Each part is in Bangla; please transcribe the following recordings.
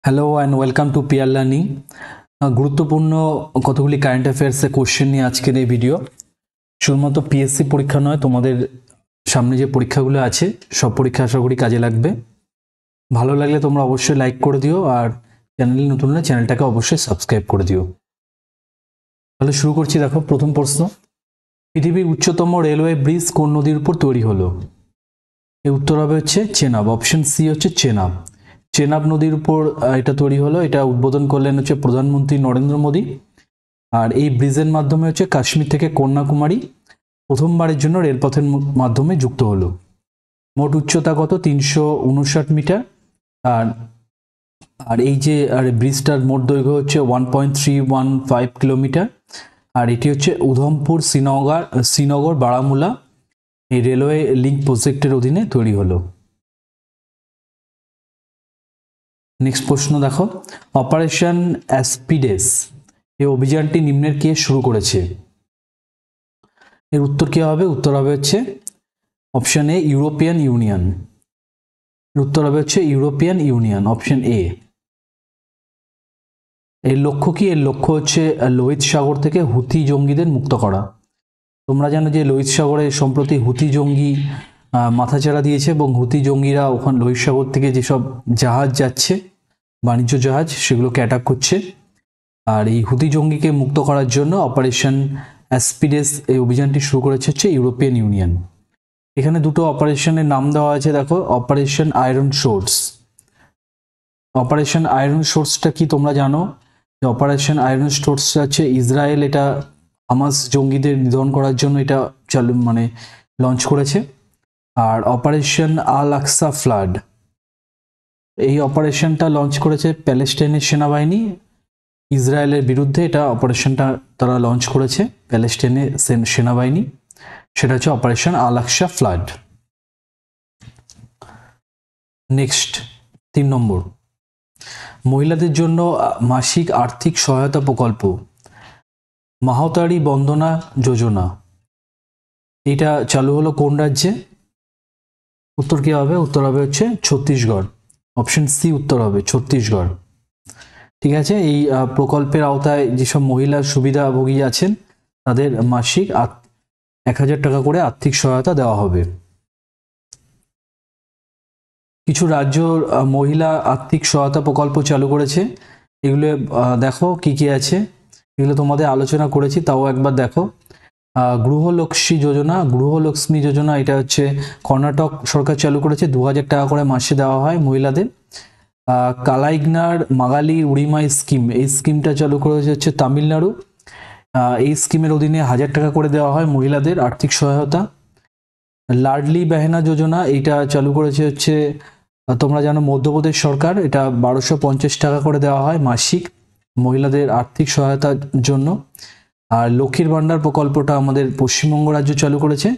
Hello and welcome to Peer Learning. গুরুত্বপূর্ণ কতগুলি কারেন্ট অ্যাফেয়ার্সের কোশ্চেন নিয়ে আজকের এই ভিডিও। শুধুমাত্র পিএসসি পরীক্ষা নয়, তোমাদের সামনে যে পরীক্ষাগুলো আছে সব পরীক্ষা আশা করি কাজে লাগবে। ভালো লাগলে তোমরা অবশ্যই লাইক করে দিও, আর চ্যানেলে নতুন হলে চ্যানেলটাকে অবশ্যই সাবস্ক্রাইব করে দিও। তাহলে শুরু করছি। দেখো, প্রথম প্রশ্ন, পৃথিবীর উচ্চতম রেলওয়ে ব্রিজ কোন নদীর উপর তৈরি হলো? এর উত্তর হবে হচ্ছে চেনাব। অপশন সি হচ্ছে চেনাব। চেনাব নদীর উপর এটা তৈরি হলো। এটা উদ্বোধন করলেন হচ্ছে প্রধানমন্ত্রী নরেন্দ্র মোদী। আর এই ব্রিজের মাধ্যমে হচ্ছে কাশ্মীর থেকে কন্যাকুমারী প্রথমবারের জন্য রেলপথের মাধ্যমে যুক্ত হলো। মোট উচ্চতা কত? 359 মিটার। আর আর এই যে ব্রিজটার মোট দৈর্ঘ্য হচ্ছে 1.315 কিলোমিটার। আর এটি হচ্ছে উধমপুর শ্রীনগর বারামুলা এই রেলওয়ে লিঙ্ক প্রজেক্টের অধীনে তৈরি হলো। নেক্সট প্রশ্ন দেখো, অপারেশন অ্যাসপিডেস এই অভিযানটি নিম্নের কে শুরু করেছে? এর উত্তর কি হবে? উত্তর হবে হচ্ছে অপশন এ, ইউরোপিয়ান ইউনিয়ন। এর উত্তর হবে হচ্ছে ইউরোপিয়ান ইউনিয়ন, অপশন এ। এর লক্ষ্য কি? এর লক্ষ্য হচ্ছে লোহিত সাগর থেকে হুথি জঙ্গিদের মুক্ত করা। তোমরা জানো যে লোহিত সাগরে সম্প্রতি হুথি জঙ্গি মাথাচাড়া দিয়েছে, এবং হুথি জঙ্গিরা ওখানে লোহিত সাগর থেকে যেসব জাহাজ যাচ্ছে, বাণিজ্য জাহাজ, সেগুলোকে অ্যাটাক করছে। আর এই হুথি জঙ্গিকে মুক্ত করার জন্য অপারেশন অ্যাসপিডেস এই অভিযানটি শুরু করেছে হচ্ছে ইউরোপিয়ান ইউনিয়ন। এখানে দুটো অপারেশনের নাম দেওয়া আছে, দেখো, operation iron source. Operation iron সোর্সটা কি তোমরা জানো? অপারেশন আয়রন সোর্সটা হচ্ছে ইসরায়েল এটা হামাস জঙ্গিদের নিধন করার জন্য এটা লঞ্চ করেছে। আর অপারেশন আল আকসা ফ্লাড, এই অপারেশনটা লঞ্চ করেছে প্যালেস্টাইনের সেনাবাহিনী ইসরায়েলের বিরুদ্ধে। এটা অপারেশনটা তারা লঞ্চ করেছে প্যালেস্টাইনের সেনাবাহিনী, সেটা হচ্ছে অপারেশন আল আকসা ফ্লাড। নেক্সট 3 নম্বর, মহিলাদের জন্য মাসিক আর্থিক সহায়তা প্রকল্প মাহতারি বন্দনা যোজনা, এটা চালু হলো কোন রাজ্যে? উত্তর কি হবে? উত্তর হবে হচ্ছে ছত্তিশগড়। অপশন সি উত্তর হবে ছত্তিশগড়। ঠিক আছে, এই প্রকল্পের আওতায় যেসব মহিলা সুবিধাভোগী আছেন তাদের মাসিক 1000 টাকা করে আর্থিক সহায়তা দেওয়া হবে। কিছু রাজ্য মহিলা আর্থিক সহায়তা প্রকল্প চালু করেছে। এগুলো দেখো কি কি আছে, এগুলো তোমাদের আলোচনা করেছি, তাও একবার দেখো। গৃহলক্ষ্মী যোজনা এটা হচ্ছে কর্ণাটক সরকার চালু করেছে, 2000 টাকা করে মাসে দেওয়া হয় মহিলাদের। কালাইগনার মাগালি উড়িমা স্কিম, এই স্কিমটা চালু করেছে হচ্ছে তামিলনাড়ু। এই স্কিমের অধীনে 1000 টাকা করে দেওয়া হয় মহিলাদের আর্থিক সহায়তা। লাডলি বেহেনা যোজনা এইটা চালু করেছে হচ্ছে তোমরা জানো মধ্যপ্রদেশ সরকার, এটা 1250 টাকা করে দেওয়া হয় মাসিক মহিলাদের আর্থিক সহায়তার জন্য। আর লক্ষ্মীর ভান্ডার প্রকল্পটা আমাদের পশ্চিমবঙ্গ রাজ্য চালু করেছে,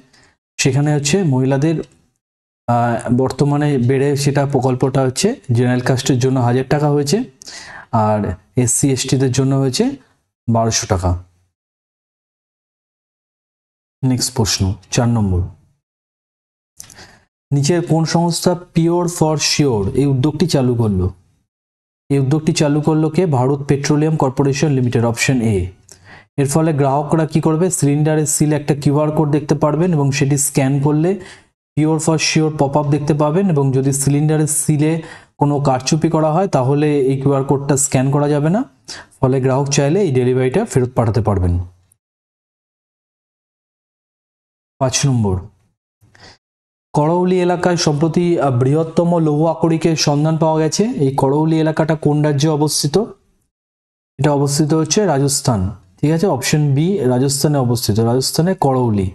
সেখানে হচ্ছে মহিলাদের বর্তমানে বেড়ে সেটা প্রকল্পটা হচ্ছে জেনারেল কাস্টের জন্য 1000 টাকা হয়েছে, আর SC STদের জন্য হয়েছে 1200 টাকা। নেক্সট প্রশ্ন 4 নম্বর, নিচের কোন সংস্থা পিওর ফর শিওর এই উদ্যোগটি চালু করলো? এই উদ্যোগটি চালু করলো কে? Bharat Petroleum Corporation Limited, option A. এর ফলে গ্রাহকরা কি করবে? সিলিন্ডারের সিলে একটা QR কোড দেখতে পারবেন, এবং সেটি স্ক্যান করলে pure for sure pop up দেখতে পাবেন, এবং যদি সিলিন্ডারের সিলে কোনো কারচুপি করা হয় তাহলে এই QR কোডটা স্ক্যান করা যাবে না, ফলে গ্রাহক চাইলে এই ডেলিভারিটা ফেরত পাঠাতে পারবেন। 5 নম্বর, করৌলি এলাকায় সম্প্রতি বৃহত্তম লৌহ আকরিকের সন্ধান পাওয়া গেছে। এই করৌলি এলাকাটা কোন রাজ্যে অবস্থিত? এটা অবস্থিত হচ্ছে রাজস্থান। ঠিক আছে, অপশন বি রাজস্থানে অবস্থিত, রাজস্থানে করৌলি।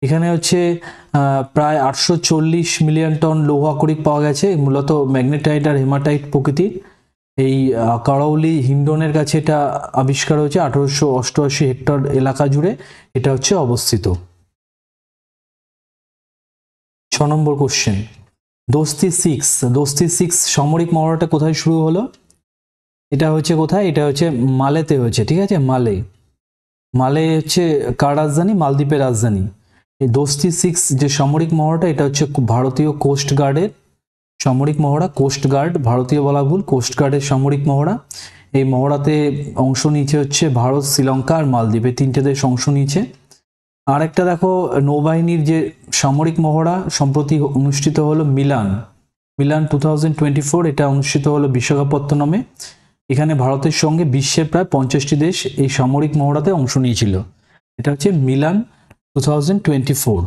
এখানে হচ্ছে প্রায় 840 মিলিয়ন টন লৌহ আকরিক পাওয়া গেছে, মূলত ম্যাগনেটাইট আর হেমাটাইট প্রকৃতির। এই করৌলি হিন্ডনের কাছে এটা আবিষ্কার হয়েছে, 1888 হেক্টর এলাকা জুড়ে এটা হচ্ছে অবস্থিত। 6 নম্বর কোশ্চেন, দোস্তি সিক্স সামরিক মহড়াটা কোথায় শুরু হলো? এটা হচ্ছে কোথায়? এটা হচ্ছে মালেতে হয়েছে। ঠিক আছে, মালে হচ্ছে কার রাজধানী? মালদ্বীপের রাজধানী। এই দোস্তি 6 যে সামরিক মহড়াটা এটা হচ্ছে ভারতীয় কোস্ট গার্ডের সামরিক মহড়া কোস্ট গার্ড, ভারতীয় বলা ভুল, কোস্ট গার্ডের সামরিক মহড়া। এই মহড়াতে অংশ নিয়েছে হচ্ছে ভারত, শ্রীলঙ্কা আর মালদ্বীপ, এই তিনটে দেশ অংশ নিয়েছে। আর একটা দেখো নৌবাহিনীর যে সামরিক মহড়া সম্প্রতি অনুষ্ঠিত হলো মিলান 2024, এটা অনুষ্ঠিত হলো বিশাখাপত্তনমে। এখানে ভারতের সঙ্গে বিশ্বের প্রায় 50টি দেশ এই সামরিক মহড়াতে অংশ নিয়েছিল। এটা হচ্ছে মিলান 2024।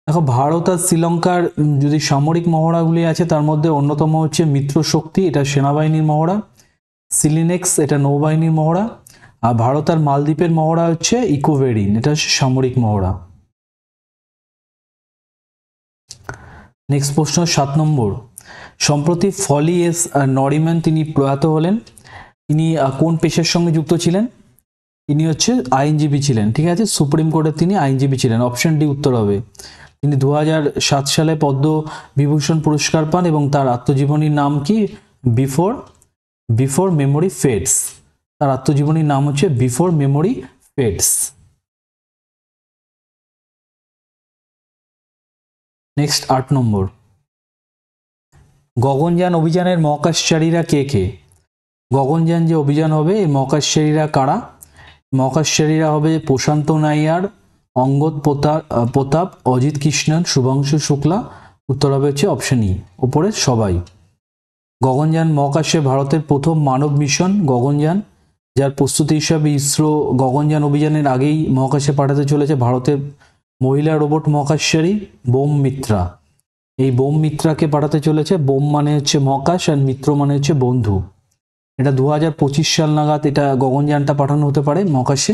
দেখো ভারত আর শ্রীলঙ্কার যদি সামরিক মহড়াগুলি আছে তার মধ্যে অন্যতম হচ্ছে মিত্র শক্তি, এটা সেনাবাহিনীর মহড়া। সিলিনেক্স, এটা নৌবাহিনীর মহড়া। আর ভারত আর মালদ্বীপের মহড়া হচ্ছে ইকোভেরিন, এটা হচ্ছে সামরিক মহড়া। নেক্সট প্রশ্ন 7 নম্বর। সম্প্রতি ফলি এস নরিম্যান তিনি প্রয়াত হলেন। তিনি কোন পেশার সঙ্গে যুক্ত ছিলেন? তিনি হচ্ছে আইনজীবী ছিলেন, ঠিক আছে, সুপ্রিম কোর্টের তিনি আইনজীবী ছিলেন। অপশন ডি উত্তর হবে। তিনি 2007 সালে পদ্মবিভূষণ পুরস্কার পান এবং তার আত্মজীবনীর নাম কি? Before memory fades. তার আত্মজীবনীর নাম হচ্ছে বিফোর মেমোরি ফেডস। নেক্সট 8 নম্বর। গগনযান অভিযানের মহাকাশচারীরা কে কে? গগনযান যে অভিযান হবে এই মহাকাশচারীরা কারা? মহাকাশচারীরা হবে প্রশান্ত নাইয়ার, অঙ্গদ প্রতাপ, অজিত কৃষ্ণন, শুভাংশু শুক্লা। উত্তর হবে হচ্ছে অপশন ই, উপরে সবাই। গগনযান মহাকাশে ভারতের প্রথম মানব মিশন গগনযান, যার প্রস্তুতি হিসাবে ইসরো গগনযান অভিযানের আগেই মহাকাশে পাঠাতে চলেছে ভারতের মহিলা রোবট মহাকাশচারী বোম মিত্রা। এই বোম মিত্রাকে পাঠাতে চলেছে। বোম মানে হচ্ছে মহাকাশ আর মিত্র মানে হচ্ছে বন্ধু। এটা 2025 সাল নাগাদ এটা গগনযানটা পাঠানো হতে পারে মহাকাশে।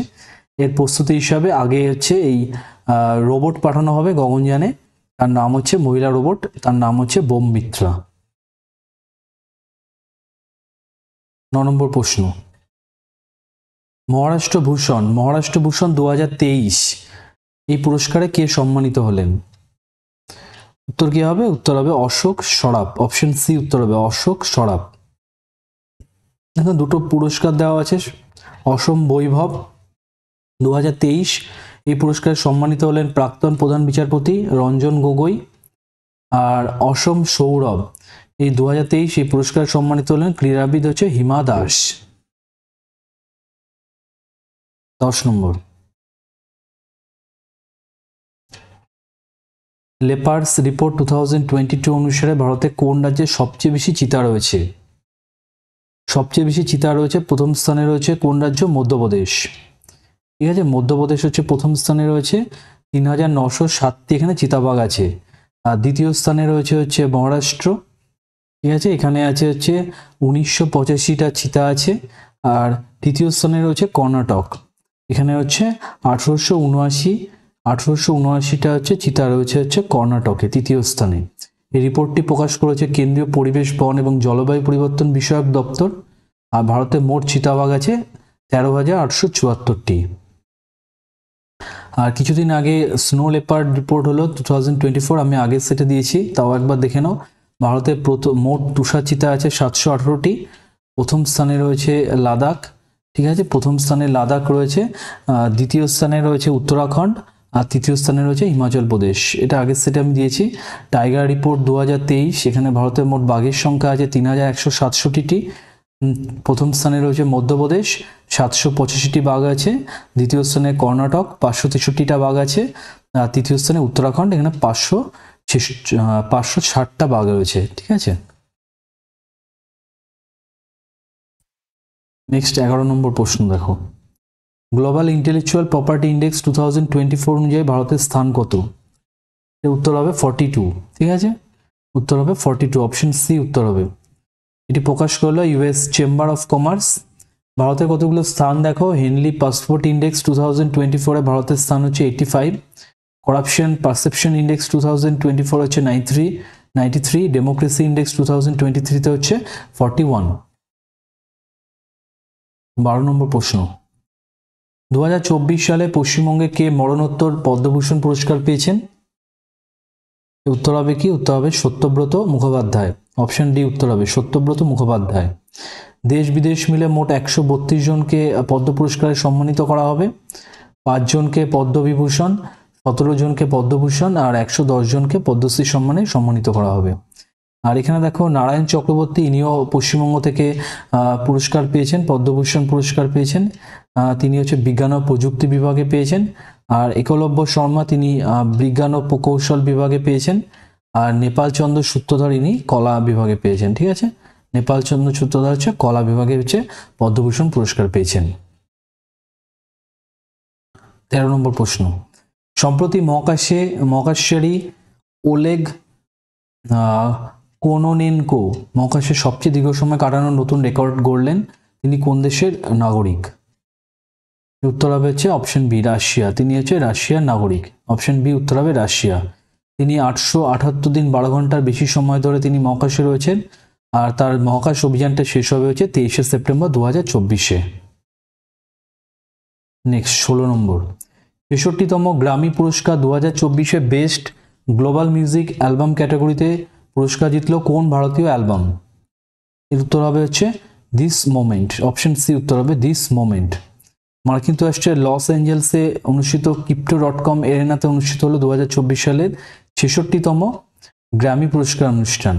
এর প্রস্তুতি হিসাবে আগে হচ্ছে এই রোবট পাঠানো হবে গগনযানে, তার নাম হচ্ছে মহিলা রোবট, তার নাম হচ্ছে বোম মিত্রা। 9 নম্বর প্রশ্ন। মহারাষ্ট্র ভূষণ 2023 এই পুরস্কারে কে সম্মানিত হলেন? উত্তর কি হবে? উত্তর হবে অশোক সরাফ। অপশন সি উত্তর হবে অশোক সরাফ। দেখো দুটো পুরস্কার দেওয়া আছে। অসম বৈভব 2023 এই পুরস্কারে সম্মানিত হলেন প্রাক্তন প্রধান বিচারপতি রঞ্জন গগৈ। আর অসম সৌরভ এই 2023 এই পুরস্কারে সম্মানিত হলেন ক্রীড়াবিদ হচ্ছে হিমা দাস। 10 নম্বর। লেপার্স রিপোর্ট 2022 অনুসারে ভারতে কোন রাজ্যে সবচেয়ে বেশি চিতা রয়েছে? সবচেয়ে বেশি চিতা রয়েছে, প্রথম স্থানে রয়েছে কোন রাজ্য? মধ্যপ্রদেশ। ঠিক আছে, মধ্যপ্রদেশ হচ্ছে প্রথম স্থানে রয়েছে, 3907টি এখানে চিতাবাঘ আছে। আর দ্বিতীয় স্থানে রয়েছে হচ্ছে মহারাষ্ট্র। ঠিক আছে, এখানে আছে হচ্ছে 1985টা চিতা আছে। আর তৃতীয় স্থানে রয়েছে কর্ণাটক, এখানে হচ্ছে 1879টা হচ্ছে চিতা রয়েছে হচ্ছে কর্ণাটকে তৃতীয় স্থানে। এই রিপোর্টটি প্রকাশ করেছে কেন্দ্রীয় পরিবেশ, বন এবং জলবায়ু পরিবর্তন বিষয়ক দপ্তর। আর ভারতে মোট চিতাবাঘ আছে 13,874টি। আর কিছুদিন আগে স্নো লেপার্ড রিপোর্ট হলো 2024, আমি আগের সেটে দিয়েছি, তাও একবার দেখে নাও। ভারতে মোট তুষার চিতা আছে 718টি। প্রথম স্থানে রয়েছে লাদাখ। ঠিক আছে, প্রথম স্থানে লাদাখ রয়েছে, দ্বিতীয় স্থানে রয়েছে উত্তরাখণ্ড, আর তৃতীয় স্থানে রয়েছে হিমাচল প্রদেশ। এটা আগের সেটে আমি দিয়েছি। টাইগার রিপোর্ট 2023, এখানে ভারতের মোট বাঘের সংখ্যা আছে 3167টি। প্রথম স্থানে রয়েছে মধ্যপ্রদেশ, 785টি বাঘ আছে। দ্বিতীয় স্থানে কর্ণাটক, 563টা বাঘ আছে। আর তৃতীয় স্থানে উত্তরাখণ্ড, এখানে 560টা বাঘ রয়েছে। ঠিক আছে, নেক্সট 11 নম্বর প্রশ্ন দেখো। গ্লোবাল ইন্টেলেকচুয়াল প্রপার্টি ইন্ডেক্স 2024 অনুযায়ী ভারতের স্থান কত? উত্তর হবে 42। ঠিক আছে, উত্তর হবে 42, অপশন সি উত্তর হবে। এটি প্রকাশ করলো ইউএস চেম্বার অফ কমার্স। ভারতের কতগুলো স্থান দেখো। হেনলি পাসপোর্ট ইন্ডেক্স 2024-এ ভারতের স্থান হচ্ছে 85। করাপশন পারসেপশন ইন্ডেক্স 2024 হচ্ছে 93। ডেমোক্রেসি ইন্ডেক্স 2023-তে হচ্ছে 41। 12 নম্বর প্রশ্ন। 2024 সালে পশ্চিমবঙ্গে কে মরণোত্তর পদ্মভূষণ পুরস্কার পেয়েছেন? উত্তর হবে কি? উত্তর হবে সত্যব্রত মুখোপাধ্যায়। অপশন ডি উত্তর হবে সত্যব্রত মুখোপাধ্যায়। দেশ বিদেশ মিলে মোট 132 জনকে পদ্ম পুরস্কারে সম্মানিত করা হবে। 5 জনকে পদ্মবিভূষণ, 17 জনকে পদ্মভূষণ আর 110 জনকে পদ্মশ্রী সম্মানে সম্মানিত করা হবে। আর এখানে দেখো নারায়ণ চক্রবর্তী, ইনিও পশ্চিমবঙ্গ থেকে পুরস্কার পেয়েছেন, পদ্মভূষণ পুরস্কার পেয়েছেন। তিনি হচ্ছে বিজ্ঞান ও প্রযুক্তি বিভাগে পেয়েছেন। আর একলব্য শর্মা তিনি বিজ্ঞান ও প্রকৌশল বিভাগে পেয়েছেন। আর নেপাল চন্দ্র সূত্রধর ইনি কলা বিভাগে পেয়েছেন। ঠিক আছে, নেপাল চন্দ্র সূত্রধর হচ্ছে কলা বিভাগে হচ্ছে পদ্মভূষণ পুরস্কার পেয়েছেন। 13 নম্বর প্রশ্ন, সম্প্রতি মহাকাশচারী ওলেগ কোনোনেনকো মহাকাশে সবচেয়ে দীর্ঘ সময় কাটানোর নতুন রেকর্ড গড়লেন। তিনি কোন দেশের নাগরিক? উত্তর হবে হচ্ছে অপশন বি, রাশিয়া। তিনি হচ্ছে রাশিয়ার নাগরিক। অপশন বি উত্তর হবে রাশিয়া। তিনি 878 দিন 12 ঘন্টার বেশি সময় ধরে তিনি মহাকাশে রয়েছেন। আর তার মহাকাশ অভিযানটা শেষ হবে হচ্ছে 23শে সেপ্টেম্বর 2024-এ। নেক্সট 16 নম্বর, 63তম গ্রামি পুরস্কার 2024-এ বেস্ট গ্লোবাল মিউজিক অ্যালবাম ক্যাটাগরিতে পুরস্কার জিতল কোন ভারতীয় অ্যালবাম? এর উত্তর হবে হচ্ছে দিস মোমেন্ট। অপশন সি উত্তর হবে দিস মোমেন্ট। মার্কিন যুক্তরাষ্ট্রের লস অ্যাঞ্জেলসে অনুষ্ঠিত crypto.com এরেনাতে অনুষ্ঠিত হলো 2024 সালের 66তম গ্র্যামি পুরস্কার অনুষ্ঠান।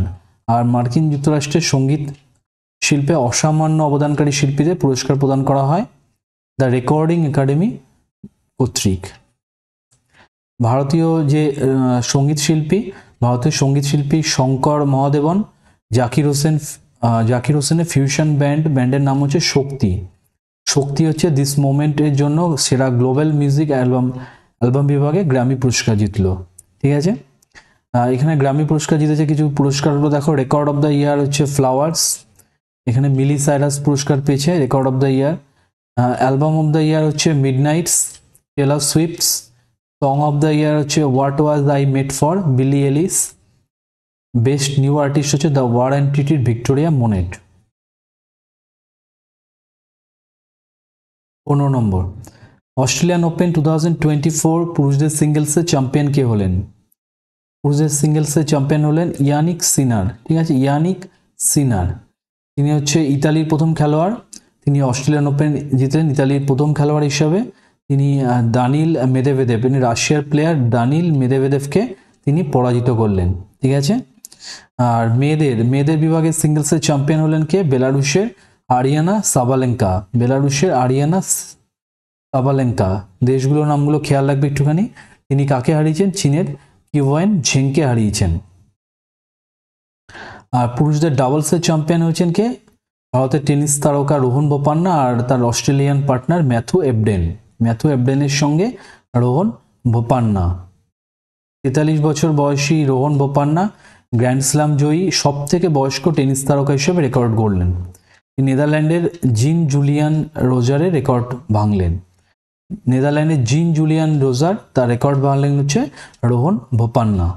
আর মার্কিন যুক্তরাষ্ট্রের সঙ্গীত শিল্পে অসামান্য অবদানকারী শিল্পীদের পুরস্কার প্রদান করা হয় দ্য রেকর্ডিং একাডেমি কর্তৃক। ভারতীয় সঙ্গীত শিল্পী শঙ্কর মহাদেবন, জাকির হোসেনের ফিউশন ব্যান্ডের নাম হচ্ছে শক্তি হচ্ছে দিস মোমেন্টের জন্য সেরা গ্লোবাল মিউজিক অ্যালবাম বিভাগে গ্র্যামি পুরস্কার জিতলো। ঠিক আছে, এখানে গ্র্যামি পুরস্কার জিতেছে কিছু পুরস্কারগুলো দেখো। রেকর্ড অফ দ্য ইয়ার হচ্ছে ফ্লাওয়ার্স, এখানে মিলি সাইরাস পুরস্কার পেয়েছে record of the year. Album of the year হচ্ছে Midnights Taylor Swift. Song of the year হচ্ছে What Was I Made For Billie Eilish. Best new artist হচ্ছে দ্য ওয়ার অ্যান্ড ট্রিটির ভিক্টোরিয়া মোনেট। 15 নম্বর, অস্ট্রেলিয়ান ওপেন 2024 পুরুষদের সিঙ্গেলসে চ্যাম্পিয়ন কে হলেন? পুরুষদের সিঙ্গেলসে চ্যাম্পিয়ন হলেন ইয়ানিক সিনার। ঠিক আছে, ইয়ানিক সিনার। তিনি হচ্ছে ইতালির প্রথম খেলোয়াড়। তিনি অস্ট্রেলিয়ান ওপেন জিতেন ইতালির প্রথম খেলোয়াড় হিসাবে। তিনি দানিল মেদভেদেভ, তিনি রাশিয়ার প্লেয়ার দানিল মেদভেদেভকে তিনি পরাজিত করলেন। ঠিক আছে, আর মেয়েদের বিভাগে সিঙ্গেলসের চ্যাম্পিয়ন হলেন কে? বেলারুশের আরিয়ানা সাবালেঙ্কা। দেশগুলোর নামগুলো খেয়াল রাখবে একটুখানি। তিনি কাকে হারিয়েছেন? চীনের কিউয়েন ঝেংকে হারিয়েছেন। আর পুরুষদের ডাবলসের চ্যাম্পিয়ন হয়েছেন কে? ভারতের টেনিস তারকা রোহন বোপান্না আর তার অস্ট্রেলিয়ান পার্টনার ম্যাথু এবডেনের সঙ্গে রোহন বোপান্না। 43 বছর বয়সী রোহন বোপান্না গ্র্যান্ড স্ল্যাম জয়ী সব থেকে বয়স্ক টেনিস তারকা হিসেবে রেকর্ড গড়লেন। নেদারল্যান্ডের জিন জুলিয়ান রোজারের রেকর্ড ভাঙলেন। তার রেকর্ড ভাঙলেন হচ্ছে রোহন বোপান্না।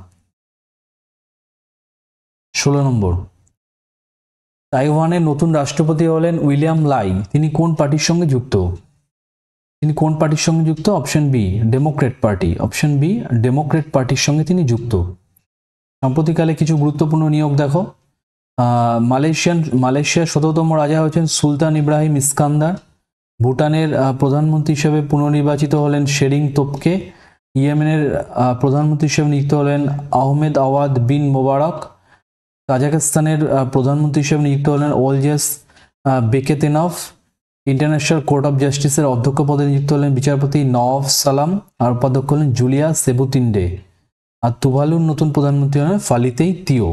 16 নম্বর, তাইওয়ানের নতুন রাষ্ট্রপতি হলেন উইলিয়াম লাই। তিনি কোন পার্টির সঙ্গে যুক্ত? অপশন বি, ডেমোক্রেট পার্টির সঙ্গে তিনি যুক্ত। সাম্প্রতিককালে কিছু গুরুত্বপূর্ণ নিয়োগ দেখো। মালয়েশিয়ার 17তম রাজা হচ্ছেন সুলতান ইব্রাহিম ইস্কান্দার। ভুটানের প্রধানমন্ত্রী হিসেবে পুনর্নির্বাচিত হলেন শেরিং তোপকে। ইয়েমেনের প্রধানমন্ত্রী হিসেবে নিযুক্ত হলেন আহমেদ আওয়াদ বিন মোবারক। কাজাখস্তানের প্রধানমন্ত্রী হিসেবে নিযুক্ত হলেন ওলজেস বেকেতেনভ। ইন্টারন্যাশনাল কোর্ট অফ জাস্টিসের অধ্যক্ষ পদে নিযুক্ত হলেন বিচারপতি নওয়াফ সালাম। আর উপাধ্যক্ষ হলেন জুলিয়া সেবুতিন্ডে। আর তুভালুর নতুন প্রধানমন্ত্রী হলেন ফালিতেই তিও।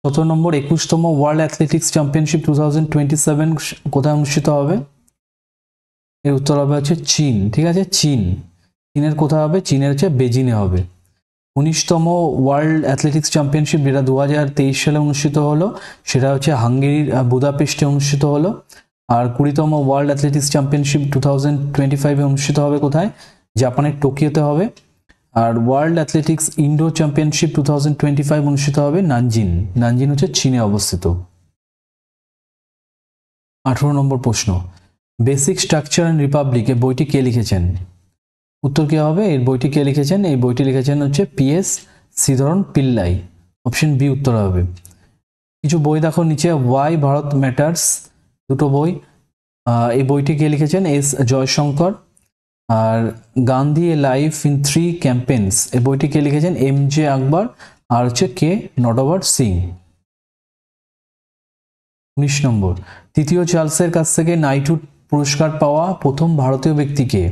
17 নম্বর, 21তম ওয়ার্ল্ড অ্যাথলেটিক্স চ্যাম্পিয়নশিপ 2027 কোথায় অনুষ্ঠিত হবে? এর উত্তর হবে হচ্ছে চীন। ঠিক আছে, চীনের কোথায় হবে? চীনের হচ্ছে বেজিংয়ে হবে। 19তম ওয়ার্ল্ড অ্যাথলেটিক্স চ্যাম্পিয়নশিপ যেটা 2023 সালে অনুষ্ঠিত হলো সেটা হচ্ছে হাঙ্গেরির বুদাপেস্টে অনুষ্ঠিত হলো। আর 20তম ওয়ার্ল্ড অ্যাথলেটিক্স চ্যাম্পিয়নশিপ 2025-এ অনুষ্ঠিত হবে কোথায়? জাপানের টোকিওতে হবে। আর ওয়ার্ল্ড অ্যাথলেটিক্স ইনডোর চ্যাম্পিয়নশিপ 2025 অনুষ্ঠিত হবে নানজিন হচ্ছে চীনে অবস্থিত। 18 নম্বর প্রশ্ন, বেসিক স্ট্রাকচার অ্যান্ড রিপাবলিক এই বইটি কে লিখেছেন? উত্তর কি হবে? এই বইটি কে লিখেছেন? এই বইটি লিখেছেন হচ্ছে PS Sreedharan Pillai. Option B উত্তর হবে। কিছু বই দেখো নিচে, ওয়াই ভারত ম্যাটার্স দুটো বই, এই বইটি কে লিখেছেন? এস জয়শঙ্কর। আর Gandhi a life in 3 campaigns এই বইটি কে লিখেছেন? এম জে আকবর আর হচ্ছে কে নটবর সিং। 19 নম্বর, তৃতীয় চার্লসের কাছ থেকে নাইটহুড পুরস্কার পাওয়া প্রথম ভারতীয় ব্যক্তিকে?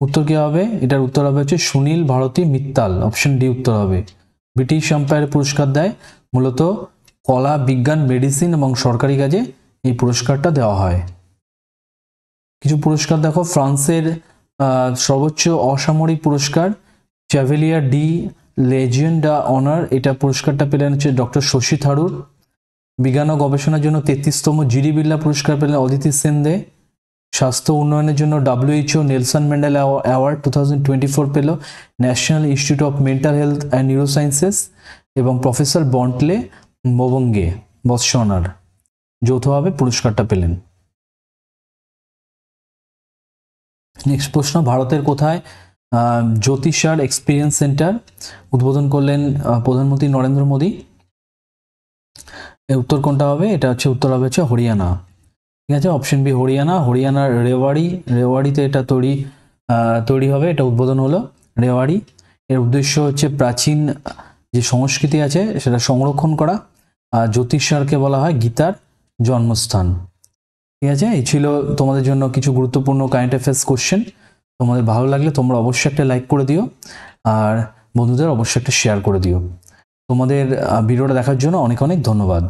উত্তর কি হবে? এটার উত্তর হবে হচ্ছে সুনীল ভারতী মিত্তাল, অপশন ডি উত্তর হবে। ব্রিটিশ এম্পায়ার পুরস্কার দেয় মূলত কলা, বিজ্ঞান, মেডিসিন এবং সরকারি কাজে এই পুরস্কারটা দেওয়া হয়। কিছু পুরস্কার দেখো, ফ্রান্সের সর্বোচ্চ অসামরিক পুরস্কার চ্যাভেলিয়ার ডি লেজিয়ন ডা অনার, এটা পুরস্কারটা পেলেন হচ্ছে ডক্টর শশী থারুর। বিজ্ঞান ও গবেষণার জন্য 33তম জিডি বিড়লা পুরস্কার পেলেন অদিতি সেনদে। স্বাস্থ্য উন্নয়নের জন্য WHO নেলসন ম্যান্ডেলা অ্যাওয়ার্ড 2024 পেল national institute of mental health and neurosciences এবং প্রফেসর বন্টলে মোবঙ্গে বৎসনার যৌথভাবে পুরস্কারটা পেলেন। নেক্সট প্রশ্ন, ভারতের কোথায় জ্যোতিষার এক্সপিরিয়েন্স সেন্টার উদ্বোধন করলেন প্রধানমন্ত্রী নরেন্দ্র মোদী? এর উত্তর কোনটা হবে? এটা হচ্ছে উত্তর হবে হচ্ছে হরিয়ানা। ঠিক আছে, অপশন বি হরিয়ানা। হরিয়ানার রেওয়াড়িতে এটা তৈরি হবে, এটা উদ্বোধন হলো রেওয়াড়ি। এর উদ্দেশ্য হচ্ছে প্রাচীন যে সংস্কৃতি আছে সেটা সংরক্ষণ করা। আর জ্যোতিষারকে বলা হয় গীতার জন্মস্থান। ঠিক আছে, এই ছিল তোমাদের জন্য কিছু গুরুত্বপূর্ণ কারেন্ট অ্যাফেয়ার্স কোশ্চেন। তোমাদের ভালো লাগলে তোমরা অবশ্যই একটা লাইক করে দিও আর বন্ধুদের অবশ্যই একটা শেয়ার করে দিও। তোমাদের ভিডিওটা দেখার জন্য অনেক অনেক ধন্যবাদ।